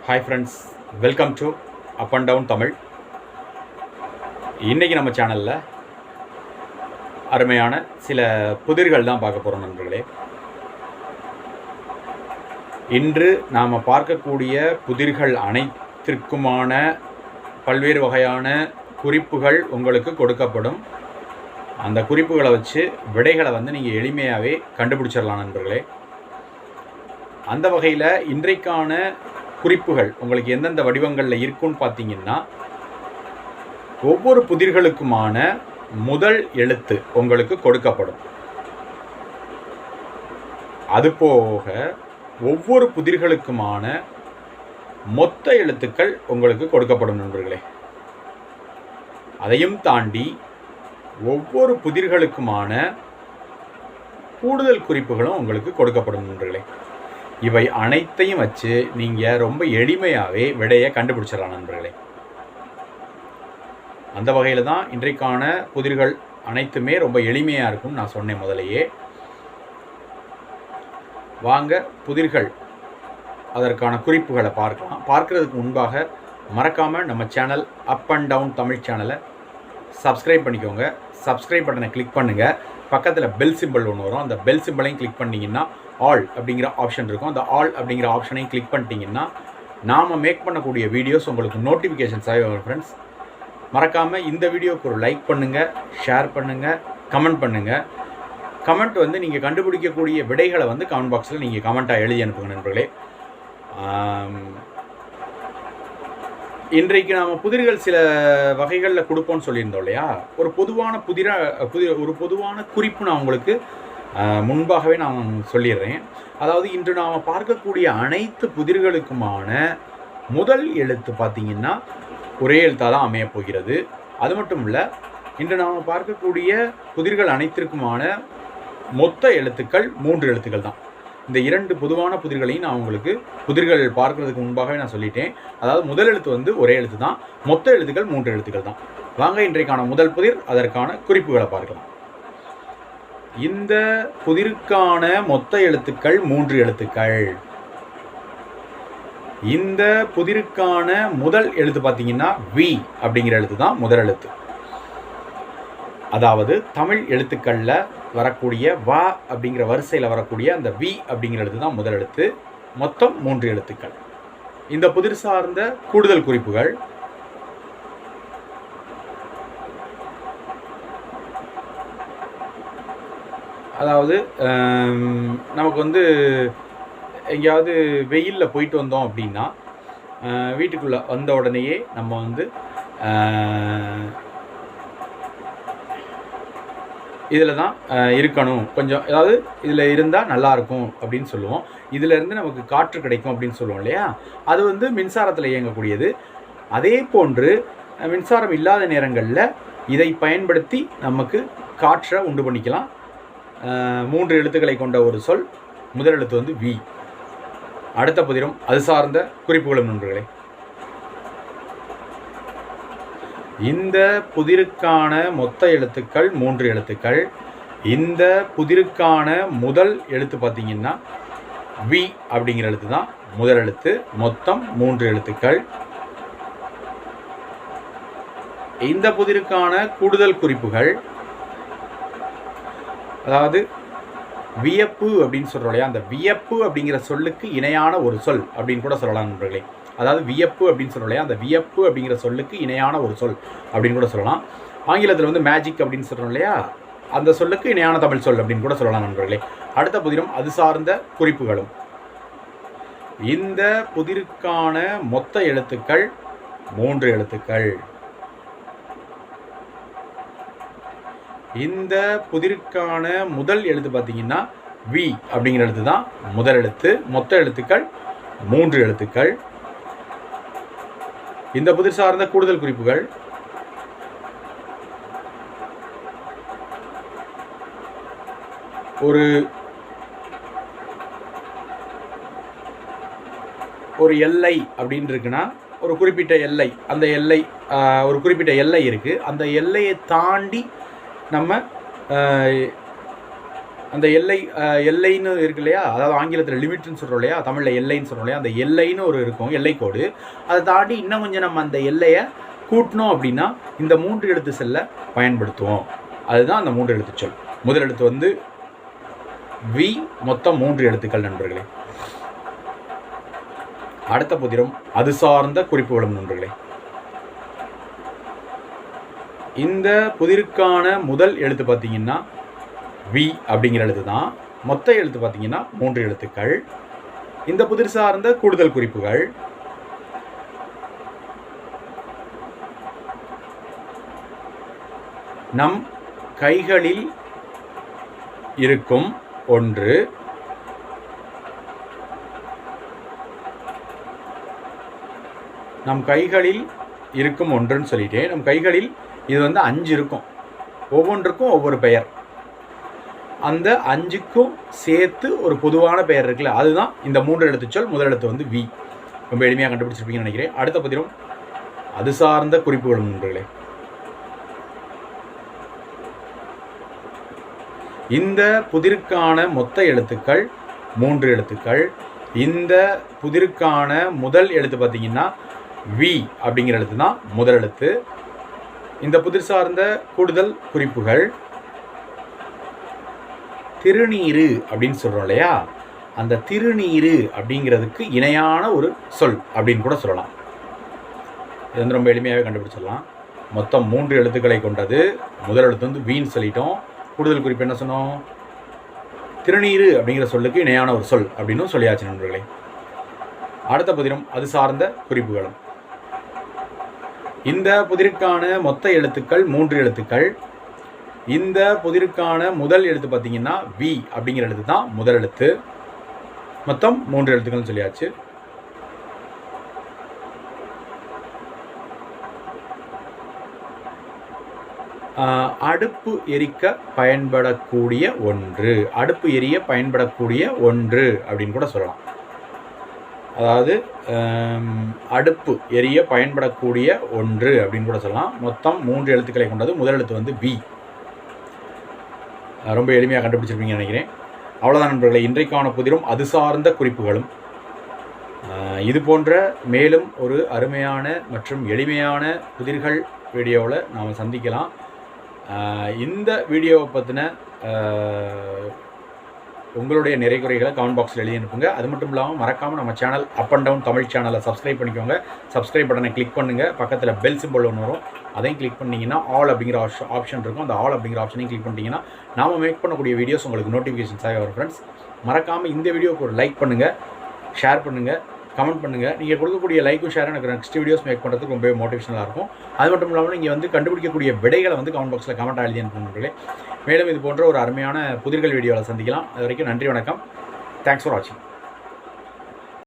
Hi friends, welcome to up and down Tamil. இன்றைக்கி நம்ம சேனலில் அருமையான சில புதிர்கள் தான் பார்க்க போகிறோம் நண்பர்களே. இன்று நாம் பார்க்கக்கூடிய புதிர்கள் அனைத்திற்குமான பல்வேறு வகையான குறிப்புகள் உங்களுக்கு கொடுக்கப்படும். அந்த குறிப்புகளை வச்சு விடைகளை நீங்கள் எளிமையாகவே கண்டுபிடிச்சிடலாம் நண்பர்களே. அந்த வகையில் இன்றைக்கான குறிப்புகள் உங்களுக்கு எந்தெந்த வடிவங்களில் இருக்குன்னு பார்த்தீங்கன்னா, ஒவ்வொரு புதிர்களுக்குமான முதல் எழுத்து உங்களுக்கு கொடுக்கப்படும். அதுபோக ஒவ்வொரு புதிர்களுக்குமான மொத்த எழுத்துக்கள் உங்களுக்கு கொடுக்கப்படும் நண்பர்களே. அதையும் தாண்டி ஒவ்வொரு புதிர்களுக்குமான கூடுதல் குறிப்புகளும் உங்களுக்கு கொடுக்கப்படும் நண்பர்களே. இவை அனைத்தையும் வச்சு நீங்கள் ரொம்ப எளிமையாகவே விடையை கண்டுபிடிச்சிடலாம் நண்பர்களே. அந்த வகையில் தான் இன்றைக்கான புதிர்கள் அனைத்துமே ரொம்ப எளிமையாக இருக்கும் நான் சொன்னேன் முதலையே. வாங்க புதிர்கள் அதற்கான குறிப்புகளை பார்க்கலாம். பார்க்குறதுக்கு முன்பாக மறக்காமல் நம்ம channel up and down Tamil சேனலை சப்ஸ்கிரைப் பண்ணிக்கோங்க. சப்ஸ்கிரைப் பட்டனை கிளிக் பண்ணுங்கள். பக்கத்தில் பெல் சிம்பிள் ஒன்று வரும். அந்த பெல் சிம்பிளையும் கிளிக் பண்ணிங்கன்னா ஆல் அப்படிங்கிற ஆப்ஷன் இருக்கும். அந்த ஆல் அப்படிங்கிற ஆப்ஷனையும் கிளிக் பண்ணிட்டீங்கன்னா நாம் மேக் பண்ணக்கூடிய வீடியோஸ் உங்களுக்கு நோட்டிஃபிகேஷன்ஸ் ஆகும் ஃப்ரெண்ட்ஸ். மறக்காமல் இந்த வீடியோவுக்கு ஒரு லைக் பண்ணுங்கள், ஷேர் பண்ணுங்கள், கமெண்ட் பண்ணுங்கள். கமெண்ட் நீங்கள் கண்டுபிடிக்கக்கூடிய விடைகளை கமெண்ட் பாக்ஸில் நீங்கள் கமெண்ட்டாக எழுதி அனுப்புங்க நண்பர்களே. இன்றைக்கு நாம் புதிர்கள் சில வகைகளில் கொடுப்போம்னு சொல்லியிருந்தோம் இல்லையா. ஒரு பொதுவான ஒரு பொதுவான குறிப்பு நான் உங்களுக்கு முன்பாகவே நான் சொல்லிடுறேன். அதாவது இன்று நாம் பார்க்கக்கூடிய அனைத்து புதிர்களுக்குமான முதல் எழுத்து பார்த்திங்கன்னா ஒரே எழுத்தாக தான் அமையப் போகிறது. அது மட்டும் இல்லை, இன்று நாம் பார்க்கக்கூடிய புதிர்கள் அனைத்திற்குமான மொத்த எழுத்துக்கள் 3 எழுத்துக்கள் தான். இந்த 2 பொதுவான புதிர்களையும் நான் உங்களுக்கு புதிர்கள் பார்க்குறதுக்கு முன்பாகவே நான் சொல்லிட்டேன். அதாவது முதல் எழுத்து ஒரே எழுத்து தான், மொத்த எழுத்துக்கள் 3 எழுத்துக்கள் தான். வாங்க இன்றைக்கான முதல் புதிர், அதற்கான குறிப்புகளை பார்க்கலாம். இந்த புதிருக்கான மொத்த எழுத்துக்கள் 3 எழுத்துக்கள். இந்த புதிருக்கான முதல் எழுத்து பார்த்தீங்கன்னா வி அப்படிங்கிற எழுத்து தான் முதல் எழுத்து. அதாவது தமிழ் எழுத்துக்களில் வரக்கூடிய வா அப்படிங்கிற வரிசையில் வரக்கூடிய அந்த வி அப்படிங்கிற எழுத்து தான் முதல் எழுத்து. மொத்தம் 3 எழுத்துக்கள். இந்த புதிர் சார்ந்த கூடுதல் குறிப்புகள், அதாவது நமக்கு எங்கேயாவது வெயிலில் போயிட்டு வந்தோம் அப்படின்னா வீட்டுக்குள்ளே வந்த உடனேயே நம்ம இதில் தான் இருக்கணும், கொஞ்சம் அதாவது இதில் இருந்தால் நல்லாயிருக்கும் அப்படின்னு சொல்லுவோம். இதிலேருந்து நமக்கு காற்று கிடைக்கும் அப்படின்னு சொல்லுவோம் இல்லையா. அது மின்சாரத்தில் இயங்கக்கூடியது. அதே போன்று மின்சாரம் இல்லாத நேரங்களில் இதை பயன்படுத்தி நமக்கு காற்றை உண்டு பண்ணிக்கலாம். 3 எழுத்துக்களை கொண்ட ஒரு சொல். முதல் எழுத்து வி. அடுத்த புதிரும் அது சார்ந்த குறிப்புகளும் நண்பர்களே. இந்த புதிருக்கான மொத்த எழுத்துக்கள் 3 எழுத்துக்கள். இந்த புதிருக்கான முதல் எழுத்து பார்த்தீங்கன்னா வி அப்படிங்கிற எழுத்து தான் முதல் எழுத்து. மொத்தம் 3 எழுத்துக்கள். இந்த புதிருக்கான கூடுதல் குறிப்புகள், அதாவது வியப்பு அப்படின்னு சொல்கிறோம் இல்லையா. அந்த வியப்பு அப்படிங்கிற சொல்லுக்கு இணையான ஒரு சொல் அப்படின்னு கூட சொல்லலாம் நண்பர்களே. அதாவது வியப்பு அப்படின்னு சொல்கிறோம் இல்லையா, அந்த வியப்பு அப்படிங்கிற சொல்லுக்கு இணையான ஒரு சொல் அப்படின்னு கூட சொல்லலாம். ஆங்கிலத்தில் மேஜிக் அப்படின்னு சொல்கிறோம் இல்லையா, அந்த சொல்லுக்கு இணையான தமிழ் சொல் அப்படின்னு கூட சொல்லலாம் நண்பர்களே. அடுத்த புதிரும் அது சார்ந்த குறிப்புகளும். இந்த புதிருக்கான மொத்த எழுத்துக்கள் 3 எழுத்துக்கள். இந்த புதிருக்கான முதல் எழுத்து பார்த்தீங்கன்னா வி அப்படிங்கிற எழுத்து தான் முதல் எழுத்து. மொத்த எழுத்துக்கள் 3 எழுத்துக்கள். இந்த புதிர் சார்ந்த கூடுதல் குறிப்புகள், ஒரு எல்லை அப்படின்னு இருக்குன்னா ஒரு குறிப்பிட்ட எல்லை, அந்த எல்லை ஒரு குறிப்பிட்ட எல்லை இருக்குது. அந்த எல்லையை தாண்டி நம்ம அந்த எல்லைன்னு இருக்கு இல்லையா, அதாவது ஆங்கிலத்தில் லிமிட்னு சொல்கிறோம் இல்லையா, தமிழில் எல்லைன்னு சொல்கிறோம் இல்லையா, அந்த எல்லைன்னு ஒரு இருக்கும், எல்லைக்கோடு. அதை தாண்டி இன்னும் கொஞ்சம் நம்ம அந்த எல்லையை கூட்டணும் அப்படின்னா இந்த 3 எழுத்து செல்லை பயன்படுத்துவோம். அதுதான் அந்த 3 எழுத்து சொல். முதல் எழுத்து வந்து வி, மொத்தம் 3 எழுத்துக்கள் நண்பர்களே. அடுத்த புதிரும் அது சார்ந்த குறிப்புகளும் நண்பர்களே. இந்த புதிருக்கான முதல் எழுத்து பார்த்தீங்கன்னா வி அப்படிங்கிற எழுத்து தான். மொத்த எழுத்து பார்த்தீங்கன்னா 3 எழுத்துக்கள். இந்த புதிர் சார்ந்த கூடுதல் குறிப்புகள் நம் கைகளில் இருக்கும் ஒன்று, நம் கைகளில் இருக்கும் ஒன்றுன்னு சொல்லிட்டேன். நம் கைகளில் இது வந்து 5 இருக்கும், ஒவ்வொன்றுக்கும் ஒவ்வொரு பெயர். அந்த 5க்கும் சேர்த்து ஒரு பொதுவான பெயர் இருக்குல்ல, அதுதான் இந்த 3 எழுத்து சொல். முதல் எழுத்து வந்து வி. ரொம்ப எளிமையாக கண்டுபிடிச்சிருப்பீங்கன்னு நினைக்கிறேன். அடுத்த பதிலும் அது சார்ந்த குறிப்புகளும் நண்பர்களே. இந்த புதிருக்கான மொத்த எழுத்துக்கள் 3 எழுத்துக்கள். இந்த புதிருக்கான முதல் எழுத்து பார்த்தீங்கன்னா வி அப்படிங்கிற எழுத்து தான் முதல் எழுத்து. இந்த புதிர் சார்ந்த கூடுதல் குறிப்புகள் திருநீரு அப்படின்னு சொல்கிறோம் இல்லையா, அந்த திருநீரு அப்படிங்கிறதுக்கு இணையான ஒரு சொல் அப்படின்னு கூட சொல்லலாம். இது வந்து ரொம்ப எளிமையாகவே கண்டுபிடிச்சிடலாம். மொத்தம் 3 எழுத்துக்களை கொண்டது. முதல் எழுத்து வந்து வீன்னு சொல்லிட்டோம். கூடுதல் குறிப்பு என்ன சொன்னோம்? திருநீரு அப்படிங்கிற சொல்லுக்கு இணையான ஒரு சொல் அப்படின்னு சொல்லியாச்சு நண்பர்களே. அடுத்த புதிரும் அது சார்ந்த குறிப்புகளும். இந்த புதிருக்கான மொத்த எழுத்துக்கள் 3 எழுத்துக்கள். இந்த புதிருக்கான முதல் எழுத்து பார்த்தீங்கன்னா வி அப்படிங்கிற எழுத்து தான் முதல் எழுத்து. மொத்தம் 3 எழுத்துக்கள்னு சொல்லியாச்சு. அடுப்பு எரிக்க பயன்படக்கூடிய ஒன்று, அடுப்பு எரிய பயன்படக்கூடிய ஒன்று அப்படின்னு கூட சொல்லலாம். அதாவது அடுப்பு எரிய பயன்படக்கூடிய ஒன்று அப்படின்னு கூட சொல்லலாம். மொத்தம் 3 எழுத்துக்களை கொண்டது. முதல் எழுத்து வந்து வி. ரொம்ப எளிமையாக கண்டுபிடிச்சிருப்பீங்கன்னு நினைக்கிறேன். அவ்வளோதான் நண்பர்களே, இன்றைக்கான புதிரும் அது சார்ந்த குறிப்புகளும். இது போன்ற மேலும் ஒரு அருமையான மற்றும் எளிமையான புதிர்கள் வீடியோவில் நாம் சந்திக்கலாம். இந்த வீடியோவை பற்றின உங்களுடைய நிறைகுறைகளை கமெண்ட் பாக்ஸில் எழுதி அனுப்புங்க. அது மட்டும் இல்லாமல் மறக்காமல் நம்ம channel up and down Tamil சேனலை சப்ஸ்கிரைப் பண்ணிக்கோங்க. சப்ஸ்கிரைப் பட்டனை கிளிக் பண்ணுங்கள். பக்கத்தில் பெல் சிம்பிள் ஒன்று வரும், அதையும் கிளிக் பண்ணிங்கன்னா ஆல் அப்படிங்கிற ஆப்ஷன் இருக்கும். அந்த ஆல் அப்படிங்கிற ஆப்ஷனையும் கிளிக் பண்ணிட்டீங்கன்னா நாம் மேக் பண்ணக்கூடிய வீடியோஸ் உங்களுக்கு நோட்டிஃபிகேஷன்ஸாக வரும். ஃப்ரெண்ட்ஸ், மறக்காமல் இந்த வீடியோவுக்கு ஒரு லைக் பண்ணுங்கள், ஷேர் பண்ணுங்கள், கமெண்ட் பண்ணுங்கள். நீங்கள் கொடுக்கக்கூடிய லைக்கும் ஷேரும் எனக்கு நெக்ஸ்ட் வீடியோஸ் மேக் பண்ணுறதுக்கு ரொம்பவே மோட்டிவேஷனாக இருக்கும். அது மட்டும் இல்லாமல் நீங்கள் வந்து கண்டுபிடிக்கக்கூடிய விடைகளை வந்து கமெண்ட் பாக்ஸில் கமெண்ட் எழுதி அனுப்புங்களே. மேலும் இது போன்ற ஒரு அருமையான புதிர்கள் வீடியோவில் சந்திக்கலாம். அது வரைக்கும் நன்றி, வணக்கம். தேங்க்ஸ் ஃபார் வாட்சிங்.